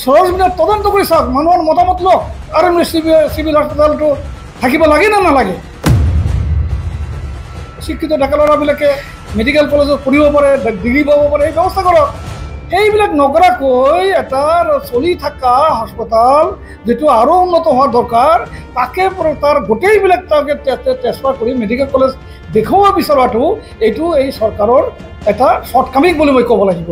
সৰজমিনে তদন্ত কৰি চাওক, মানুহৰ মতামত লওক, আৰু চিভিল হস্পিটেলটো থাকিব লাগে নে নালাগে। শিক্ষিত ডেকা ল'ৰাবিলাকে মেডিকেল কলেজত পঢ়িব পাৰে, ডিগ্ৰী পাব পাৰে, এই ব্যৱস্থা কৰক। সেইবিলাক নকৰাকৈ এটা চলি থকা হস্পিটেল যিটো আৰু উন্নত হোৱাৰ দৰকাৰ, তাকে তাৰ গোটেইবিলাক তাকে ট্ৰেন্সফাৰ কৰি মেডিকেল কলেজ দেখুৱাব বিচৰাটো এইটো এই চৰকাৰৰ এটা শ্বৰ্টকামিং বুলি মই ক'ব লাগিব।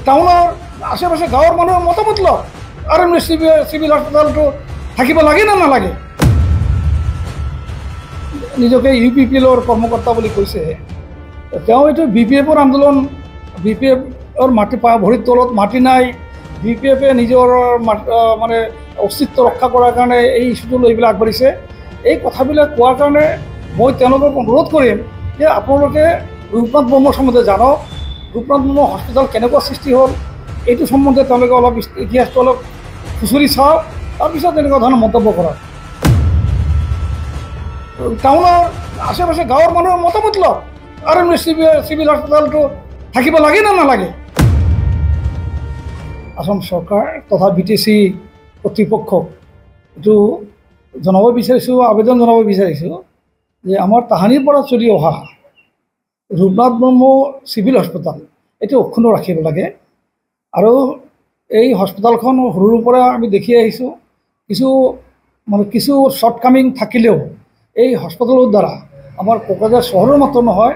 টাউনৰ আশে পাশে গাঁৱৰ মানুহৰ মতামত লওক, আৰু চিভিল হস্পিটেলটো থাকিব লাগে নে নালাগে। নিজকে UPPLৰ কৰ্মকৰ্তা বুলি কৈছে, তেওঁ এইটো BPFৰ আন্দোলন, BPFৰ মাটি ভৰিৰ তলত মাটি নাই, BPFে নিজৰ মানে অস্তিত্ব ৰক্ষা কৰাৰ কাৰণে এই ইছ্যুটো লৈ পেলাই আগবাঢ়িছে। এই কথাবিলাক কোৱাৰ কাৰণে মই তেওঁলোকক অনুৰোধ কৰিম যে আপোনালোকে ৰূপনাথ ব্ৰহ্মৰ সম্বন্ধে জানক, ৰূপনাথ ব্ৰহ্ম হস্পিটেল কেনেকুৱা সৃষ্টি হ'ল এইটো সম্বন্ধে তেওঁলোকে অলপ ইতিহাসটো অলপ খুচৰি চাওক, তাৰপিছত তেনেকুৱা ধৰণৰ মন্তব্য কৰক। টাউনৰ আশে পাশে গাঁৱৰ মানুহৰ মতামত লওক, আৰু চিভিল হস্পিটেলটো থাকিব লাগে নে নালাগে। আসাম চৰকাৰ তথা BTC কৰ্তৃপক্ষক এইটো জনাব বিচাৰিছোঁ, আবেদন জনাব বিচাৰিছোঁ যে আমাৰ তাহানিৰ পৰা চলি অহা ৰূপনাথ ব্ৰহ্ম চিভিল হস্পিটেল এইটো অক্ষুণ্ণ ৰাখিব লাগে। আৰু এই হস্পিটেলখন সৰুৰ পৰা আমি দেখি আহিছোঁ, কিছু শ্বৰ্টকামিং থাকিলেও এই হস্পিটেলৰ দ্বাৰা আমাৰ কোকৰাঝাৰ চহৰৰ মাত্ৰ নহয়,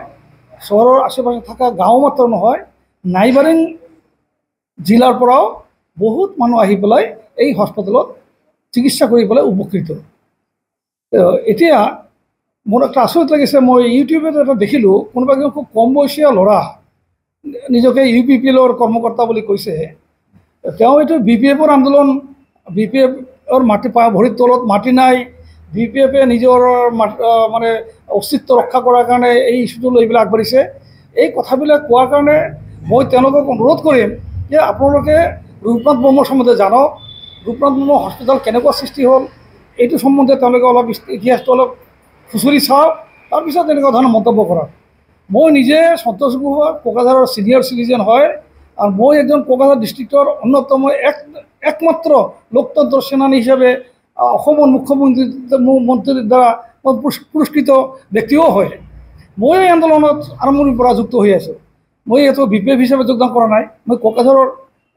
চহৰৰ আশে পাশে থকা গাঁও মাত্ৰ নহয়, নাইবাৰিং জিলাৰ পৰাও বহুত মানুহ আহি পেলাই এই হস্পিটেলত চিকিৎসা কৰি পেলাই উপকৃত। এতিয়া মোৰ একটা আচৰিত লাগিছে, মই ইউটিউবত এটা দেখিলোঁ, কোনোবা এজন খুব কম বয়সীয়া ল'ৰা নিজকে UPPLৰ কৰ্মকৰ্তা বুলি কৈছে, তেওঁ এইটো BPFৰ আন্দোলন, BPFৰ মাটি ভৰিৰ তলত মাটি নাই, BPFে নিজৰ মানে অস্তিত্ব ৰক্ষা কৰাৰ কাৰণে এই ইছ্যুটো লৈ পেলাই আগবাঢ়িছে। এই কথাবিলাক কোৱাৰ কাৰণে মই তেওঁলোকক অনুৰোধ কৰিম যে আপোনালোকে ৰূপনাথ ব্ৰহ্মৰ সম্বন্ধে জানক, ৰূপনাথ ব্ৰহ্ম হস্পিটেল কেনেকুৱা সৃষ্টি হ'ল এইটো সম্বন্ধে তেওঁলোকে অলপ ইতিহাসটো অলপ খুচৰি চাওক, তাৰপিছত তেনেকুৱা ধৰণৰ মন্তব্য কৰক। মই নিজে সন্তোষ গোহাঁই কোকৰাঝাৰৰ ছিনিয়ৰ চিটিজেন হয়, আৰু মই একজন কোকৰাঝাৰ ডিষ্ট্ৰিক্টৰ অন্যতম একমাত্ৰ লোকতন্ত্ৰ সেনানী হিচাপে অসমৰ মুখ্যমন্ত্ৰীৰ দ্বাৰা পুৰস্কৃত ব্যক্তিও হয়। মই এই আন্দোলনত আৰম্ভণিৰ পৰা যুক্ত হৈ আছোঁ। মই এইটো BPF হিচাপে যোগদান কৰা নাই, মই কোকৰাঝাৰৰ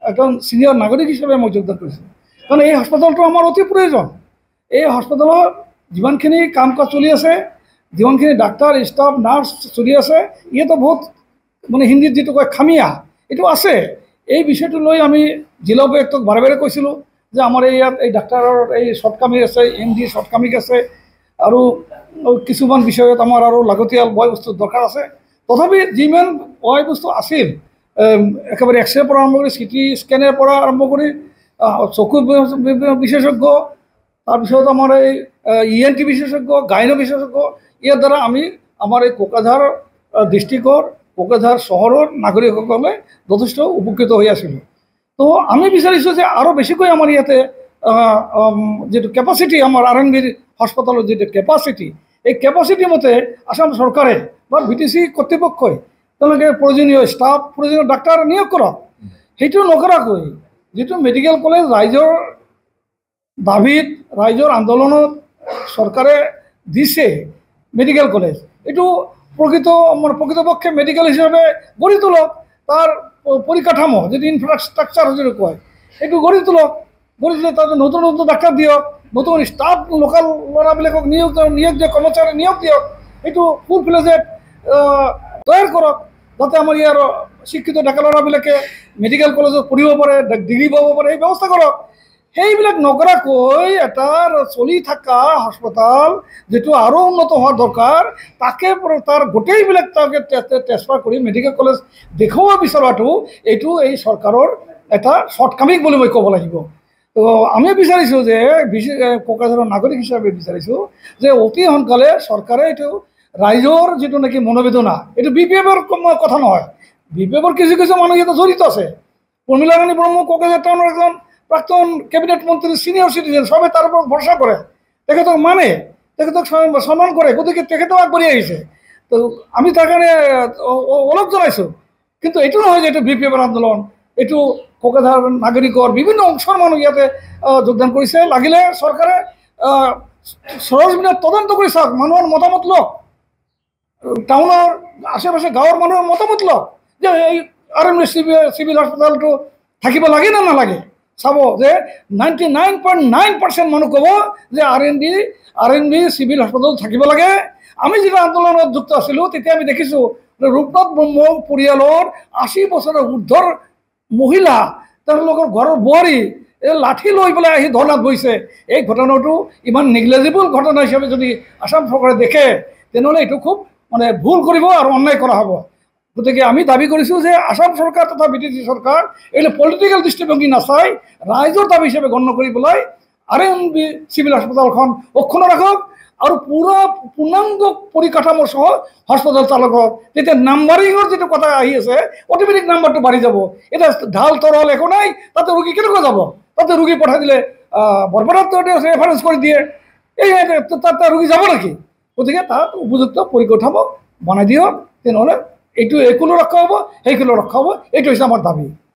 একজন ছিনিয়ৰ নাগৰিক হিচাপে মই যোগদান কৰিছোঁ। কাৰণ এই হস্পিটেলটো আমাৰ অতি প্ৰয়োজন। এই হস্পিটেলত যিমানখিনি কাম কাজ চলি আছে, যিমানখিনি ডাক্তৰ ষ্টাফ নাৰ্ছ চলি আছে, ইয়াতো বহুত মানে হিন্দীত যিটো কয় খামিয়া এইটো আছে। এই বিষয়টো লৈ আমি জিলা উপায়ুক্তক বাৰে বাৰে কৈছিলোঁ যে আমাৰ ইয়াত এই ডাক্তৰৰ এই শ্বৰ্টকামিং আছে, MD শ্বৰ্টকামিং আছে, আৰু কিছুমান বিষয়ত আমাৰ আৰু লাগতিয়াল বয় বস্তুৰ দৰকাৰ আছে। তথাপি যিমান বয় বস্তু আছিল, একেবাৰে এক্সৰে পৰা আৰম্ভ কৰি CT স্কেনৰ পৰা আৰম্ভ কৰি চকু বিশেষজ্ঞ, তাৰপিছত আমাৰ এই ENT বিশেষজ্ঞ, গাইনো বিশেষজ্ঞ, ইয়াৰ দ্বাৰা আমি আমাৰ এই কোকৰাঝাৰ ডিষ্ট্ৰিক্টৰ, কোকৰাঝাৰ চহৰৰ নাগৰিকসকলে যথেষ্ট উপকৃত হৈ আছিলোঁ। তো আমি বিচাৰিছোঁ যে আৰু বেছিকৈ আমাৰ ইয়াতে যিটো কেপাচিটি, আমাৰ RNB হস্পিটেলৰ যিটো কেপাচিটি, এই কেপাচিটি মতে আসাম চৰকাৰে বা BTC কৰ্তৃপক্ষই তেওঁলোকে প্ৰয়োজনীয় ষ্টাফ, প্ৰয়োজনীয় ডাক্তৰ নিয়োগ কৰক। সেইটো নকৰাকৈ যিটো মেডিকেল কলেজ ৰাইজৰ দাবীত, ৰাইজৰ আন্দোলনত চৰকাৰে দিছে মেডিকেল কলেজ, এইটো প্ৰকৃতপক্ষে মেডিকেল হিচাপে গঢ়ি তোলক। তাৰ পৰিকাঠামো যিটো ইনফ্ৰাষ্ট্ৰাকচাৰ যিটো কয় সেইটো গঢ়ি তোলক, গঢ়ি তুলি তাতে নতুন নতুন ডাক্তৰ দিয়ক, নতুন ষ্টাফ লোকেল ল'ৰাবিলাকক নিয়োগ দিয়ক, কৰ্মচাৰী নিয়োগ দিয়ক, এইটো ফুল ফ্লেজেড তৈয়াৰ কৰক, যাতে আমাৰ ইয়াৰ শিক্ষিত ডেকা ল'ৰাবিলাকে মেডিকেল কলেজত পঢ়িব পাৰে, ডিগ্ৰী পাব পাৰে, এই ব্যৱস্থা কৰক। সেইবিলাক নকৰাকৈ এটা চলি থকা হস্পিটেল যিটো আৰু উন্নত হোৱাৰ দৰকাৰ, তাকে তাৰ গোটেইবিলাক তাকে ট্ৰেন্সফাৰ কৰি মেডিকেল কলেজ দেখুৱাব বিচৰাটো এইটো এই চৰকাৰৰ এটা শ্বৰ্টকামিং বুলি মই ক'ব লাগিব। তো আমি বিচাৰিছোঁ যে কোকৰাঝাৰৰ নাগৰিক হিচাপে বিচাৰিছোঁ যে অতি সোনকালে চৰকাৰে এইটো ৰাইজৰ যিটো নেকি মনোবেদনা, এইটো BPFৰ কথা নহয়, BPFৰ কিছু মানুহ ইয়াতে জড়িত আছে। প্ৰমীলা ৰাণী ব্ৰহ্ম কোকৰাঝাৰ টাউনৰ এজন প্ৰাক্তন কেবিনেট মন্ত্ৰী, ছিনিয়ৰ চিটিজেন, সবে তাৰ ওপৰত ভৰসা কৰে, তেখেতক মানে, তেখেতক সন্মান কৰে, গতিকে তেখেতেও আগবাঢ়ি আহিছে। তো আমি তাৰ কাৰণে অলপ জনাইছোঁ, কিন্তু এইটো নহয় যে এইটো BPFৰ আন্দোলন, এইটো কোকৰাঝাৰ নাগৰিকৰ বিভিন্ন অংশৰ মানুহ ইয়াতে যোগদান কৰিছে। লাগিলে চৰকাৰে সৰজমিনে তদন্ত কৰি চাওক, মানুহৰ মতামত লওক, টাউনৰ আশে পাশে গাঁৱৰ মানুহৰ মতামত লওক যে এই RMB চিভিল হস্পিটেলটো থাকিব লাগে নে নালাগে। চাব যে 99.9% মানুহ ক'ব যে RMB চিভিল হস্পিটেল থাকিব লাগে। আমি যেতিয়া আন্দোলনত যুক্ত আছিলোঁ তেতিয়া আমি দেখিছোঁ ৰূপনাথ ব্ৰহ্ম পৰিয়ালৰ 80 বছৰৰ ঊৰ্ধৰ মহিলা, তেওঁলোকৰ ঘৰৰ বোৱাৰী এই লাঠি লৈ পেলাই আহি ধৰ্ণাত বহিছে। এই ঘটনাটো ইমান নেগলেজিবল ঘটনা হিচাপে যদি আসাম চৰকাৰে দেখে তেনেহ'লে এইটো খুব মানে ভুল কৰিব আৰু অন্যায় কৰা হ'ব। গতিকে আমি দাবী কৰিছোঁ যে আসাম চৰকাৰ তথা BTC চৰকাৰ এইবিলাক পলিটিকেল দৃষ্টিভংগী নাচাই ৰাইজৰ দাবী হিচাপে গণ্য কৰি পেলাই RMB চিভিল হস্পিটেলখন অক্ষুণ্ণ ৰাখক আৰু পূৰ্ণাংগ পৰিকাঠামো সহ হস্পিটেল চালকক। তেতিয়া নাম্বাৰিঙৰ যিটো কথা আহি আছে অট'মেটিক নাম্বাৰটো বাঢ়ি যাব। এতিয়া ঢাল তৰল একো নাই, তাতে ৰোগী কেনেকৈ যাব? তাতে ৰোগী পঠাই দিলে বৰপেটাত ৰেফাৰেঞ্চ কৰি দিয়ে, এই তাতে ৰোগী যাব নেকি? গতিকে তাত উপযুক্ত পৰিকাঠামো বনাই দিয়ক, তেনেহ'লে এইটো এইখনো ৰক্ষা হ'ব, সেইখনো ৰক্ষা হ'ব। এইটো হৈছে আমাৰ দাবী।